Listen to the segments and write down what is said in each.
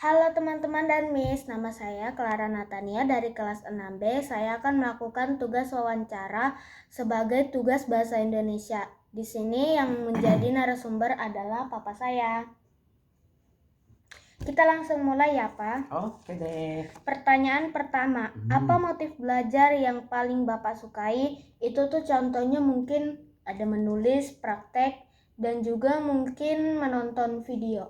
Halo teman-teman dan Miss, nama saya Clara Natania dari kelas 6B. Saya akan melakukan tugas wawancara sebagai tugas bahasa Indonesia. Di sini yang menjadi narasumber adalah papa saya. Kita langsung mulai ya, Pak. Oke deh. Pertanyaan pertama, apa motif belajar yang paling Bapak sukai? Itu tuh contohnya mungkin ada menulis, praktek, dan juga mungkin menonton video.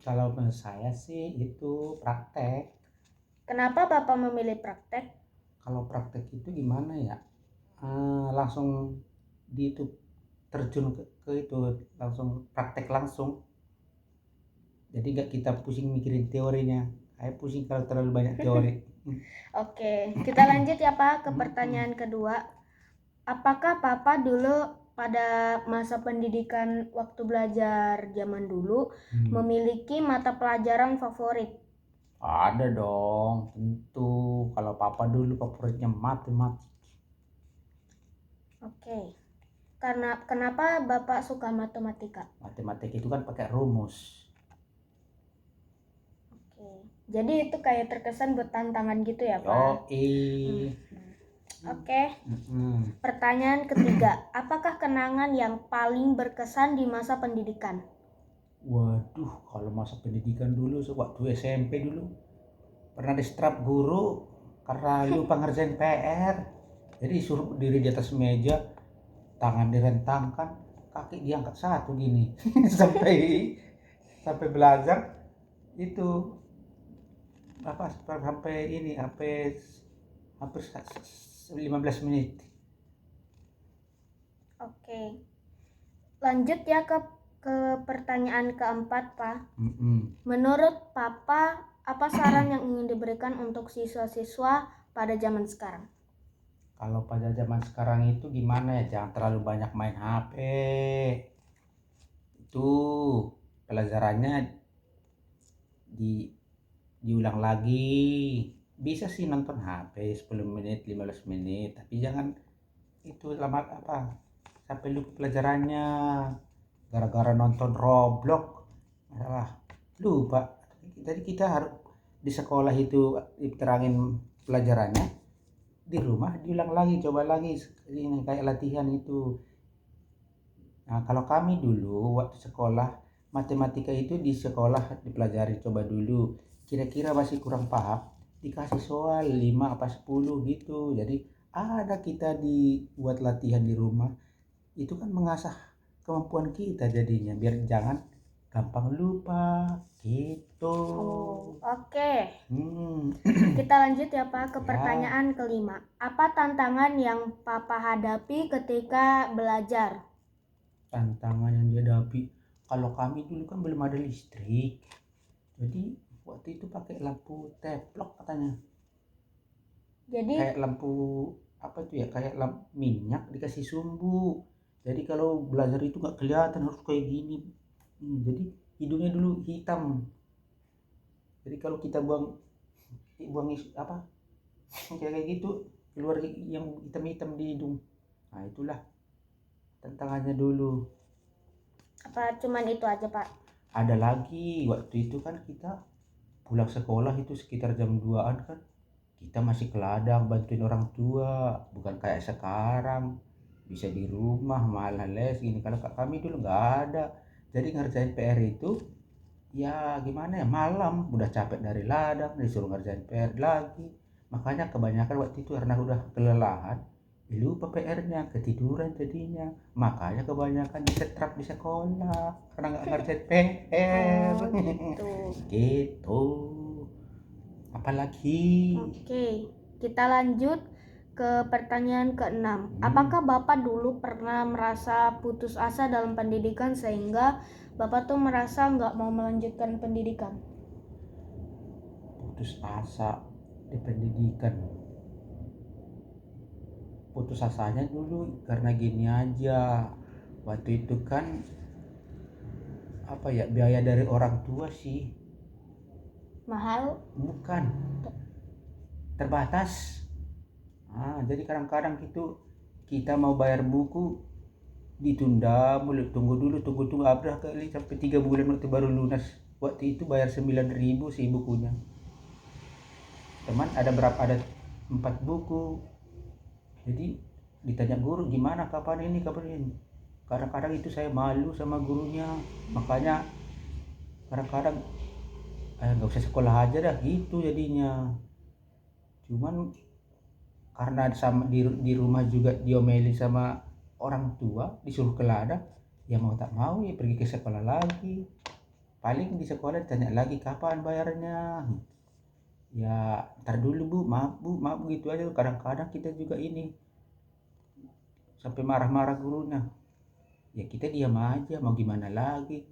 Kalau menurut saya sih itu praktek. Kenapa Bapak memilih praktek? Kalau praktek itu gimana ya? Langsung di itu terjun ke itu langsung praktek langsung. Jadi nggak kita pusing mikirin teorinya. Kayak pusing kalau terlalu banyak teori. Oke, kita lanjut ya Pak ke pertanyaan kedua. Apakah Papa dulu pada masa pendidikan waktu belajar zaman dulu memiliki mata pelajaran favorit? Ada dong, tentu. Kalau papa dulu favoritnya matematik. Oke. Kenapa Bapak suka matematika? Matematik itu kan pakai rumus. Oke. Jadi itu kayak terkesan buat tantangan gitu ya, Pak? Oke. Pertanyaan ketiga, apakah kenangan yang paling berkesan di masa pendidikan? Waduh, kalau masa pendidikan dulu waktu SMP dulu pernah distrap guru karena lupa ngerjain PR. Jadi suruh berdiri di atas meja, tangan direntangkan, kaki diangkat satu gini sampai belajar itu apa sampai ini hampir 15 menit. Oke. Lanjut ya ke pertanyaan keempat, Pak. Menurut Papa, apa saran yang ingin diberikan untuk siswa-siswa pada zaman sekarang? Kalau pada zaman sekarang itu gimana ya, jangan terlalu banyak main HP. Itu pelajarannya diulang lagi. Bisa sih nonton HP 10 menit 15 menit, tapi jangan itu lama apa sampai lupa pelajarannya gara-gara nonton Roblox masalah lupa. Jadi kita harus di sekolah itu diterangin pelajarannya, di rumah diulang lagi, coba lagi ini kayak latihan itu. Nah, kalau kami dulu waktu sekolah matematika itu di sekolah dipelajari, coba dulu kira-kira masih kurang paham, dikasih soal 5 apa 10 gitu. Jadi ada kita dibuat latihan di rumah, itu kan mengasah kemampuan kita jadinya biar jangan gampang lupa gitu. Oke. Kita lanjut ya Pak ke pertanyaan kelima. Apa tantangan yang Papa hadapi ketika belajar? Tantangan yang dihadapi, kalau kami dulu kan belum ada listrik, jadi waktu itu pakai lampu teplok katanya. Jadi kayak lampu apa tuh ya, kayak lampu minyak dikasih sumbu. Jadi kalau belajar itu nggak kelihatan, harus kayak gini. Jadi hidungnya dulu hitam. Jadi kalau kita buang apa kayak gitu, keluar yang hitam-hitam di hidung. Nah itulah tantangannya dulu. Apa cuman itu aja Pak? Ada lagi, waktu itu kan kita pulang sekolah itu sekitar jam 2-an kan, kita masih ke ladang bantuin orang tua, bukan kayak sekarang bisa di rumah malah les gini. Kalau kami dulu nggak ada, jadi ngerjain PR itu ya gimana ya, malam udah capek dari ladang disuruh ngerjain PR lagi. Makanya kebanyakan waktu itu karena udah kelelahan, lupa PR-nya, ketiduran jadinya. Makanya kebanyakan disetrap di sekolah karena nggak ngerjain PR. Gitu. Apalagi? Oke, kita lanjut ke pertanyaan ke-6. Apakah Bapak dulu pernah merasa putus asa dalam pendidikan sehingga Bapak tuh merasa nggak mau melanjutkan pendidikan? Putus asa di pendidikan. Putus asanya dulu karena gini aja. Waktu itu kan apa ya, biaya dari orang tua sih mahal? Bukan, terbatas. Jadi kadang-kadang gitu kita mau bayar buku ditunda, mulai tunggu dulu, ada kali sampai 3 bulan waktu baru lunas. waktu itu bayar 9.000 sih bukunya. Teman ada 4 buku. Jadi ditanya guru gimana kapan ini. Kadang-kadang itu saya malu sama gurunya, makanya kadang-kadang nggak usah sekolah aja dah gitu jadinya. Cuman karena sama di rumah juga diomelin sama orang tua, disuruh ke ladang, ya mau tak mau ya pergi ke sekolah lagi. Paling di sekolah ditanya lagi kapan bayarnya, ya ntar dulu bu maaf gitu aja. Kadang-kadang kita juga ini sampai marah-marah gurunya, ya kita diam aja mau gimana lagi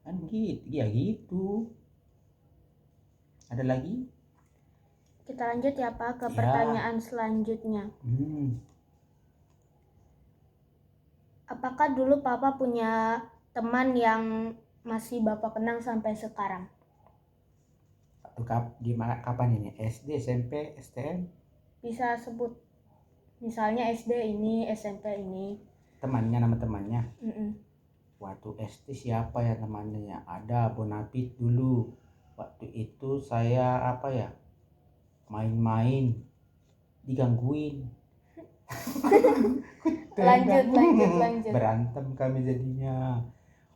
kan gitu ya gitu. Ada lagi Kita lanjut ya Pak ke ya. pertanyaan selanjutnya. Apakah dulu Papa punya teman yang masih Bapak kenang sampai sekarang? Kapan ini, SD, SMP, STM? Bisa sebut misalnya SD ini, SMP ini. Nama temannya. Mm-mm. Waktu SD siapa ya temannya? Ada Bonapit dulu. Waktu itu saya main-main digangguin. Lanjut. Berantem kami jadinya.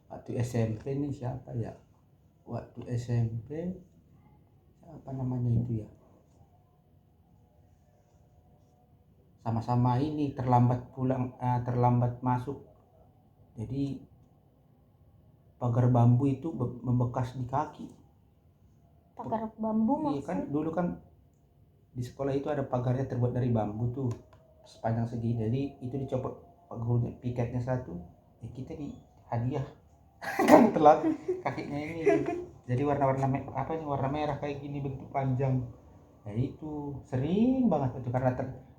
Waktu SMP nih siapa ya? Waktu SMP apa namanya itu ya? Sama-sama ini terlambat pulang, terlambat masuk. Jadi pagar bambu itu membekas di kaki. Pagar bambu Iya kan, dulu kan di sekolah itu ada pagarnya terbuat dari bambu tuh sepanjang segini. Jadi itu dicopot pagarnya, piketnya satu, ya kita di hadiah kan telat kakinya ini. Jadi warna merah kayak gini bentuk panjang. Ya itu sering banget itu karena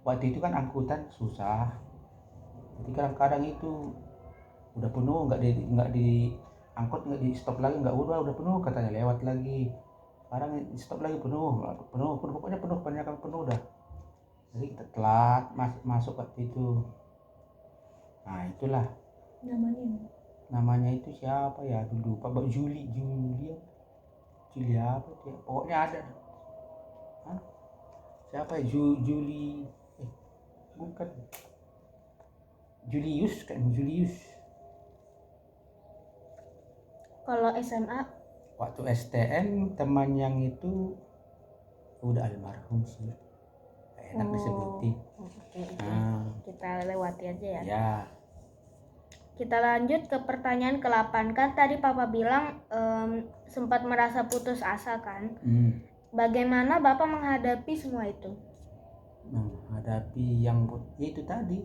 waktu itu kan angkutan susah. Jadi kadang-kadang itu udah penuh, nggak di angkot, nggak di stop lagi, nggak udah penuh katanya, lewat lagi. Sekarang di stop lagi penuh pokoknya penuh, kebanyakan penuh dah. Jadi kita telat masuk waktu itu. Nah itulah namanya itu siapa ya dulu, Pak Juli apa tuh ya? Pokoknya ada. Hah? Siapa ya? Juli bukan Julius. Kalau SMA? Waktu STM teman yang itu udah almarhum sih, enak disebutin. Oke. Kita lewati aja ya. Ya. Kita lanjut ke pertanyaan ke-8. Kan tadi Papa bilang sempat merasa putus asa kan? Bagaimana Bapak menghadapi semua itu? Menghadapi yang ya itu tadi.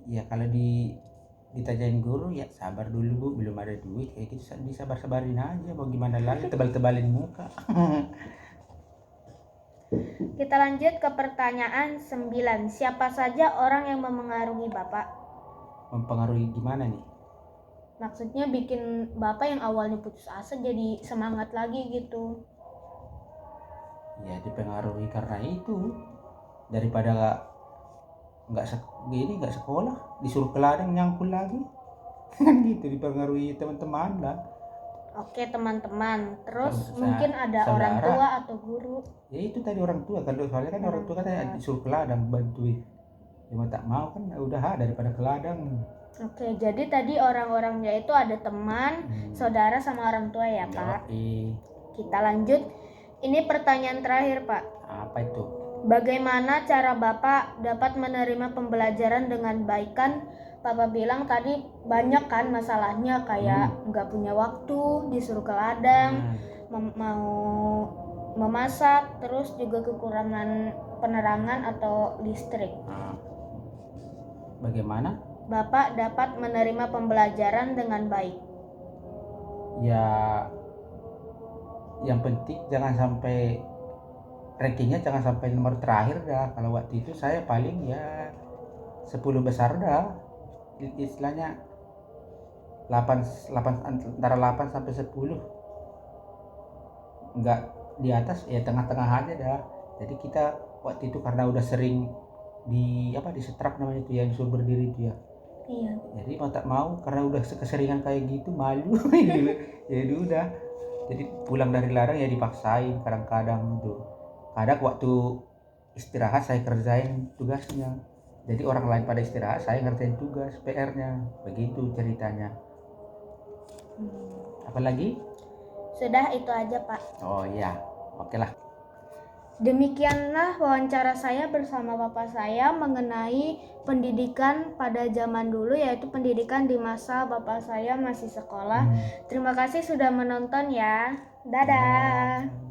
Ya kalau ditanyain guru ya sabar dulu bu, belum ada duit, kayak gitu disabar-sabarin aja, mau gimana lagi, tebal-tebalin muka. Kita lanjut ke pertanyaan 9. Siapa saja orang yang memengaruhi Bapak? Mempengaruhi gimana nih? Maksudnya bikin Bapak yang awalnya putus asa jadi semangat lagi gitu. Ya dipengaruhi karena itu, daripada nggak sekolah disuruh ke ladang nyangkul lagi kan gitu, dipengaruhi teman-teman lah. Oke teman-teman, terus mungkin ada saudara, orang tua atau guru. Ya itu tadi orang tua, kalau soalnya kan orang tua katanya disuruh ke ladang bantuin, cuma tak mau kan, udah daripada ke ladang. Oke, jadi tadi orang-orangnya itu ada teman, saudara sama orang tua ya Pak. Kita lanjut, ini pertanyaan terakhir Pak. Apa itu? Bagaimana cara Bapak dapat menerima pembelajaran dengan baik? Kan Papa bilang tadi banyak kan masalahnya, kayak nggak punya waktu, disuruh ke ladang, mau memasak, terus juga kekurangan penerangan atau listrik. Bagaimana Bapak dapat menerima pembelajaran dengan baik? Ya yang penting jangan sampai rankingnya, jangan sampai nomor terakhir dah. Kalau waktu itu saya paling ya 10 besar dah, istilahnya 8 antara 8 sampai 10, enggak di atas, ya tengah-tengah aja dah. Jadi kita waktu itu karena udah sering di setrap namanya itu, yang suruh berdiri itu ya. Iya. Jadi mau tak mau karena udah keseringan kayak gitu, malu. Jadi udah Jadi pulang dari ladang ya dipaksain kadang-kadang tuh. Kadang waktu istirahat saya kerjain tugasnya. Jadi orang lain pada istirahat, saya ngerjain tugas PR-nya. Begitu ceritanya. Apalagi? Sudah itu aja, Pak. Oh iya, oke lah. Demikianlah wawancara saya bersama Bapak saya mengenai pendidikan pada zaman dulu, yaitu pendidikan di masa Bapak saya masih sekolah. Terima kasih sudah menonton ya. Dadah.